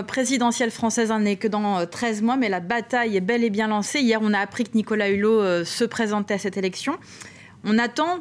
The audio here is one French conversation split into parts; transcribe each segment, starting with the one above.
Présidentielle française n'est que dans 13 mois, mais la bataille est bel et bien lancée. Hier, on a appris que Nicolas Hulot se présentait à cette élection. On attend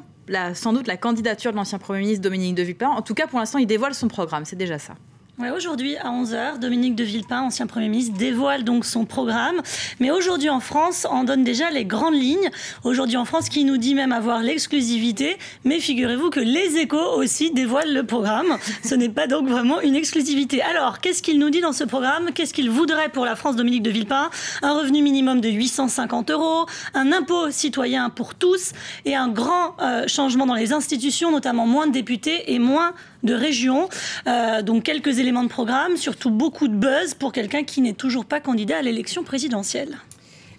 sans doute la candidature de l'ancien Premier ministre Dominique de Villepin. En tout cas, pour l'instant, il dévoile son programme. C'est déjà ça. Ouais, aujourd'hui, à 11h, Dominique de Villepin, ancien Premier ministre, dévoile donc son programme. Mais aujourd'hui en France, on donne déjà les grandes lignes. Aujourd'hui en France, qui nous dit même avoir l'exclusivité. Mais figurez-vous que les Échos aussi dévoilent le programme. Ce n'est pas donc vraiment une exclusivité. Alors, qu'est-ce qu'il nous dit dans ce programme? Qu'est-ce qu'il voudrait pour la France, Dominique de Villepin? Un revenu minimum de 850 €, un impôt citoyen pour tous et un grand changement dans les institutions, notamment moins de députés et moins de régions. Donc quelques éléments de programme, surtout beaucoup de buzz pour quelqu'un qui n'est toujours pas candidat à l'élection présidentielle.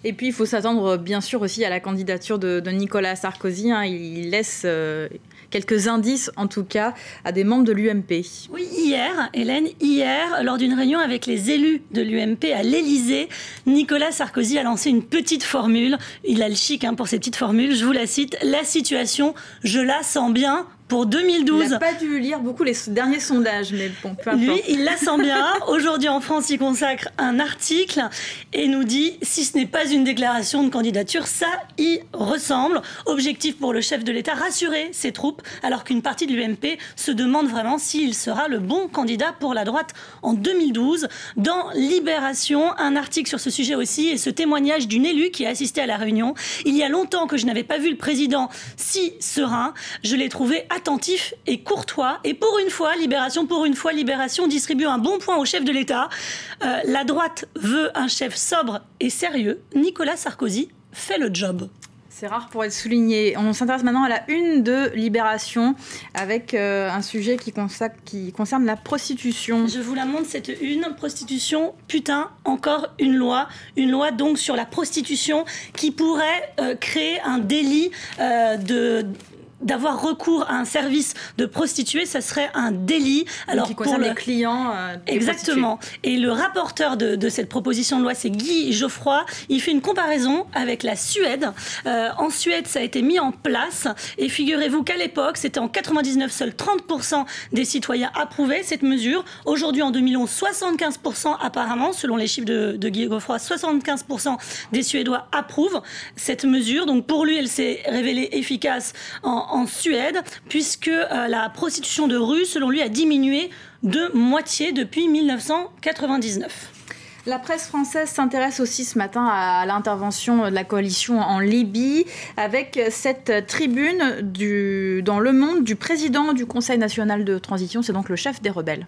Et puis il faut s'attendre bien sûr aussi à la candidature de Nicolas Sarkozy. Il laisse quelques indices en tout cas à des membres de l'UMP. Oui, hier, Hélène, lors d'une réunion avec les élus de l'UMP à l'Élysée, Nicolas Sarkozy a lancé une petite formule. Il a le chic pour ces petites formules, je vous la cite. La situation, je la sens bien. Pour 2012. Il n'a pas dû lire beaucoup les derniers sondages, mais bon, peu importe. Lui, il la sent bien. Aujourd'hui, en France, il consacre un article et nous dit, si ce n'est pas une déclaration de candidature, ça y ressemble. Objectif pour le chef de l'État, rassurer ses troupes, alors qu'une partie de l'UMP se demande vraiment s'il sera le bon candidat pour la droite en 2012. Dans Libération, un article sur ce sujet aussi et ce témoignage d'une élue qui a assisté à la réunion. Il y a longtemps que je n'avais pas vu le président si serein. Je l'ai trouvé attentif et courtois. Et pour une fois, Libération distribue un bon point au chef de l'État. La droite veut un chef sobre et sérieux. Nicolas Sarkozy fait le job. C'est rare pour être souligné. On s'intéresse maintenant à la une de Libération avec un sujet qui concerne la prostitution. Je vous la montre, cette une. Prostitution, putain, encore une loi. Une loi donc sur la prostitution qui pourrait créer un délit d'avoir recours à un service de prostituée, ça serait un délit. Alors qui concerne les clients exactement. Et le rapporteur de cette proposition de loi, c'est Guy Geoffroy. Il fait une comparaison avec la Suède. En Suède, ça a été mis en place. Et figurez-vous qu'à l'époque, c'était en 99, seuls 30% des citoyens approuvaient cette mesure. Aujourd'hui, en 2011, 75% apparemment, selon les chiffres de Guy Geoffroy, 75% des Suédois approuvent cette mesure. Donc pour lui, elle s'est révélée efficace en Suède, puisque la prostitution de rue, selon lui, a diminué de moitié depuis 1999. La presse française s'intéresse aussi ce matin à l'intervention de la coalition en Libye, avec cette tribune dans Le Monde du président du Conseil national de transition, c'est donc le chef des rebelles.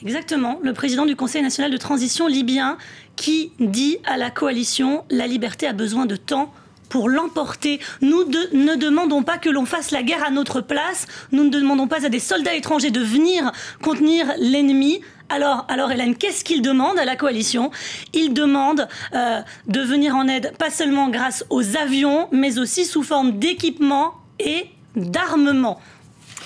Exactement, le président du Conseil national de transition libyen qui dit à la coalition « La liberté a besoin de temps ». Pour l'emporter. Nous ne demandons pas que l'on fasse la guerre à notre place. Nous ne demandons pas à des soldats étrangers de venir contenir l'ennemi. Alors Hélène, qu'est-ce qu'il demande à la coalition? Il demande de venir en aide, pas seulement grâce aux avions, mais aussi sous forme d'équipement et d'armement.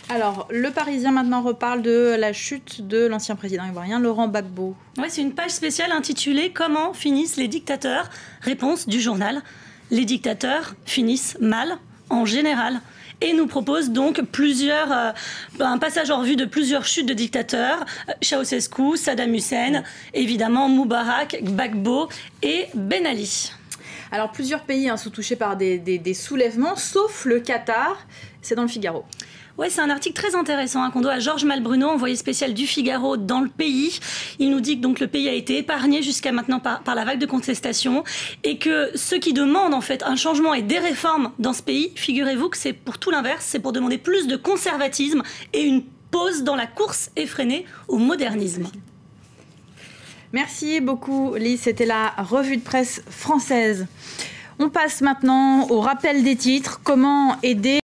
Alors, Le Parisien maintenant reparle de la chute de l'ancien président ivoirien Laurent Gbagbo. Ouais, c'est une page spéciale intitulée « Comment finissent les dictateurs ?» Réponse du journal. Les dictateurs finissent mal, en général, et nous propose donc un passage en revue de plusieurs chutes de dictateurs, Ceausescu, Saddam Hussein, évidemment Moubarak, Gbagbo et Ben Ali. Alors plusieurs pays sont touchés par des soulèvements, sauf le Qatar, c'est dans le Figaro. Ouais, c'est un article très intéressant qu'on doit à Georges Malbruno, envoyé spécial du Figaro dans le pays. Il nous dit que donc le pays a été épargné jusqu'à maintenant par la vague de contestation et que ceux qui demandent en fait un changement et des réformes dans ce pays, figurez-vous que c'est pour tout l'inverse, c'est pour demander plus de conservatisme et une pause dans la course effrénée au modernisme. Merci beaucoup Lise, c'était la revue de presse française. On passe maintenant au rappel des titres. Comment aider